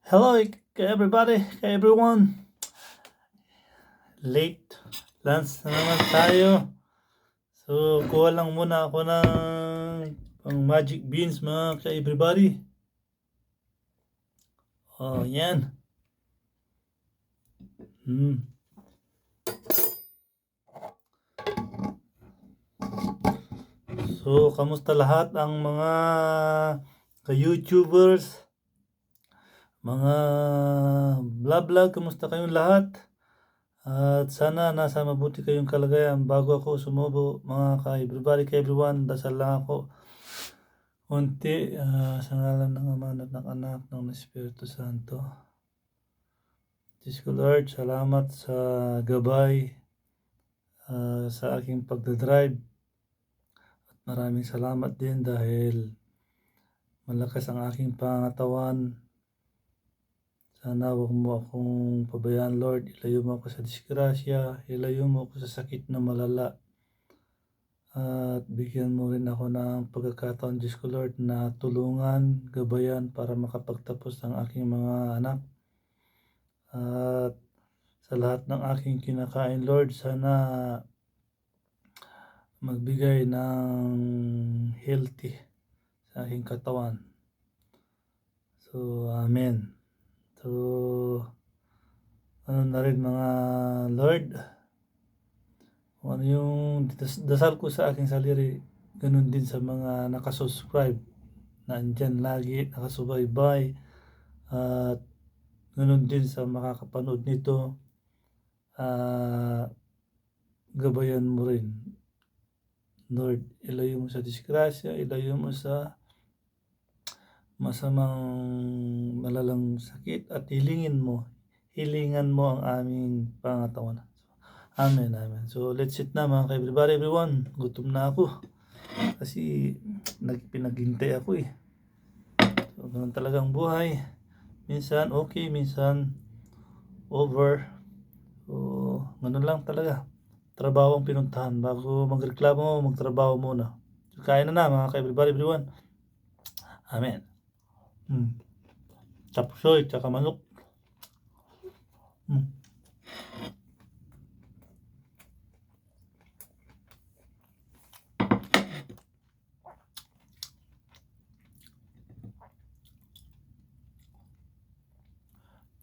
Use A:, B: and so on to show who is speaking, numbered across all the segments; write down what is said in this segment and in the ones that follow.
A: Hello everybody, everyone. Late lunch na naman tayo. So, kuha lang muna ako ng pang magic beans mga ka-everybody. Oh, yan. So, kamusta lahat ang mga ka-YouTubers, mga vlog, kamusta kayong lahat? At sana nasa mabuti kayong kalagayan. Bago ako sumubo, mga ka-everybody, ka-everyone, dasal lang ako unti sa ngalan ng Ama at ng Anak ng Espiritu Santo. Diyos ko Lord, salamat sa gabay sa aking pagdadrive. At maraming salamat din dahil malakas ang aking pangatawan. Sana huwag mo akong pabayaan, Lord. Ilayo mo ako sa disgrasya. Ilayo mo ako sa sakit na malala. At bigyan mo rin ako ng pagkakataon, Diyos ko Lord, na tulungan, gabayan para makapagtapos ng aking mga anak. At sa lahat ng aking kinakain, Lord, sana magbigay ng healthy sa aking katawan. So, Amen. So, ano na rin mga Lord, kung ano yung dasal ko sa aking sarili, ganun din sa mga nakasubscribe na andyan lagi, nakasubaybay, at ganun din sa makakapanood nito, gabayan mo rin. Lord, ilayo mo sa disgrasya, ilayo mo sa masamang malalang sakit at hilingan mo ang aming pangatawan. Amen, amen. So, let's eat na mga ka-everybody, everyone. Gutom na ako. Kasi pinaghintay ako eh. So, ganun talagang buhay. Minsan okay, minsan over. So, ganun lang talaga. Trabaho ang pinuntahan. Bago magreklamo, magtrabaho muna. So, kain na mga ka-everybody, everyone. Amen. Chapsoy, tsaka manok.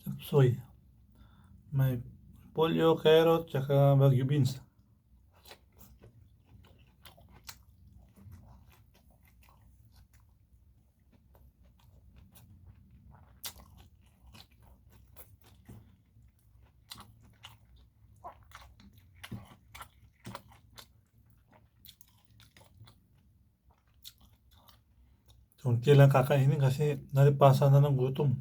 A: Chapsoy. May pollo, carrot, tsaka Baguio beans. Kunti lang kakainin kasi nalipasan na ng gutom.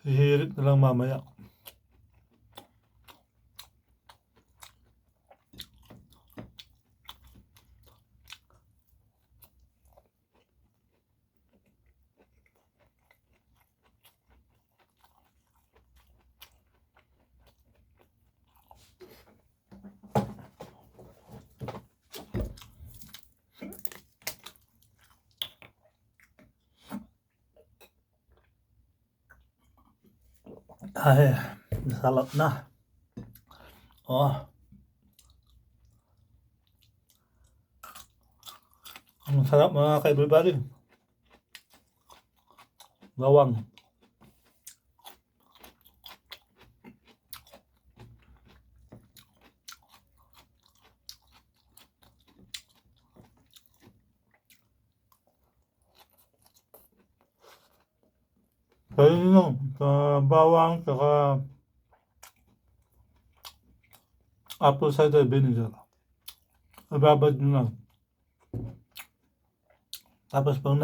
A: Hihirit na lang mamaya. Ay, nasalap na. Oh. Ang sarap mga ka-everybody. Bawang. Kaya nyo, sa bawang, saka apple cider vinegar. Ibabad nyo lang. Tapos pag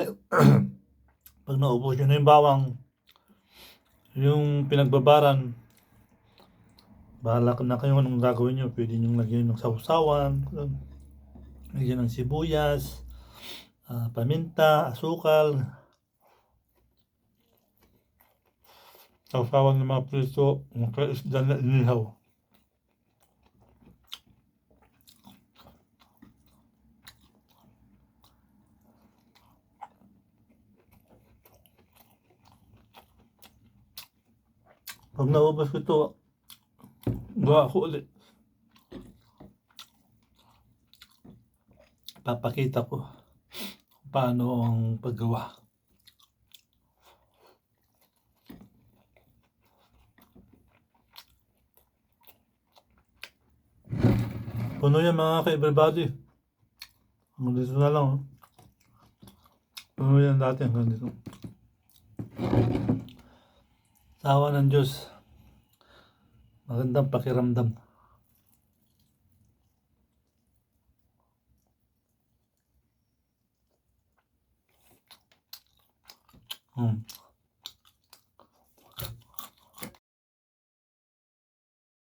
A: naubos nyo na yung bawang, yung pinagbabaran, bahala na kayo anong gagawin nyo. Pwede nyo lagyan ng sausawan, lagyan ng sibuyas, paminta, asukal, sausawan ng mga priso, mga isda na inihaw. Pag naubos ko ito, gawa ko ulit. Papakita ko kung paano ang paggawa. Puno yan mga ka-everybody. Hanggang dito na lang. Oh. Puno yan dati hanggang dito. Tawa ng Diyos. Magandang pakiramdam. Hmm.